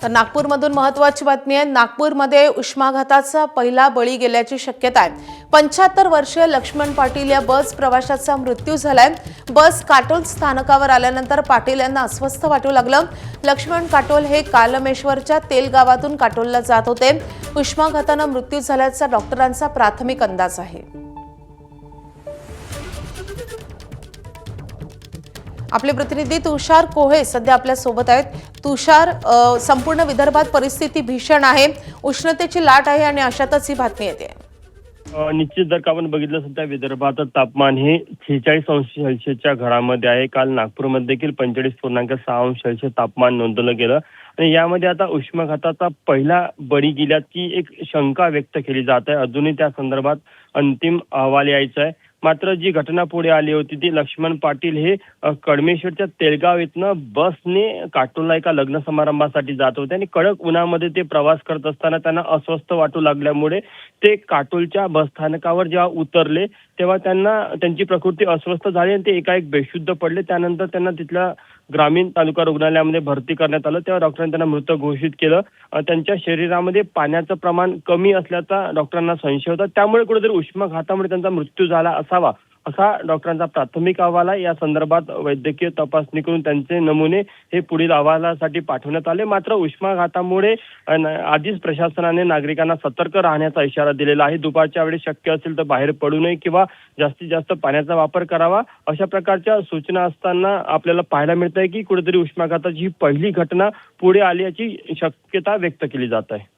तर नागपूरमधून महत्त्वाची बातमी आहे। नागपूरमध्ये उष्माघाताचा पहिला बळी गेल्याची शक्यता आहे। 75 वर्षीय लक्ष्मण पाटील या बस प्रवाशाचा मृत्यू झालाय। बस काटोल स्थानकावर आल्यानंतर पाटील यांना अस्वस्थ वाटू लागलं। लक्ष्मण काटोल हे कालमेश्वरच्या तेल गावातून काटोलला जात होते। उष्माघाताने मृत्यू झाल्याचा डॉक्टरांचा प्राथमिक अंदाज आहे। आपले प्रतिनिधी तुषार कोहे सध्या आपल्या सोबत आहेत। तुषार, संपूर्ण विदर्भात परिस्थिती भीषण आहे, उष्णतेची लाट आहे आणि अशातच ही बातमी येते। निश्चित जर का आपण बघितलं सध्या विदर्भात तापमान हे 46 अंश सेल्सिअसच्या घरामध्ये आहे। काल नागपूरमध्ये देखील 45.6 अंश सेल्सिअस तापमान नोंदवलं गेलं आणि यामध्ये आता उष्माघाताचा पहिला बळी गेल्याची एक शंका व्यक्त केली जात आहे। अजूनही त्या संदर्भात अंतिम अहवाल यायचा आहे। मात्र जी घटना पुढे आली होती ती लक्ष्मण पाटील हे कडमेश्वरच्या तेलगाव इथनं बसने काटोलला एका लग्न समारंभासाठी जात होते आणि कडक उन्हामध्ये ते प्रवास करत असताना त्यांना अस्वस्थ वाटू लागल्यामुळे ते काटोलच्या बस स्थानकावर जेव्हा उतरले तेव्हा त्यांची प्रकृती अस्वस्थ झाली आणि ते एकाएक बेशुद्ध पडले। त्यानंतर त्यांना तिथल्या ग्रामीण तालुका रुग्णालयामध्ये भरती करण्यात आलं। तेव्हा डॉक्टरांनी त्यांना मृत घोषित केलं। त्यांच्या शरीरामध्ये पाण्याचं प्रमाण कमी असल्याचा डॉक्टरांना संशय होता, त्यामुळे कुठेतरी उष्माघातामुळे त्यांचा मृत्यू झाला असावा असा डॉक्टरांचा प्राथमिक अहवाल आहे। या संदर्भात वैद्यकीय तपासणी करून त्यांचे नमुने हे पुढील अहवालासाठी पाठवण्यात आले। मात्र उष्माघातामुळे आधीच प्रशासनाने नागरिकांना सतर्क राहण्याचा इशारा दिलेला आहे। दुपारच्या वेळी शक्य असेल तर बाहेर पडू नये किंवा जास्तीत जास्त पाण्याचा वापर करावा अशा प्रकारच्या सूचना असताना आपल्याला पाहायला मिळत आहे की कुठेतरी उष्माघाताची ही पहिली घटना पुढे आल्याची शक्यता व्यक्त केली जात आहे।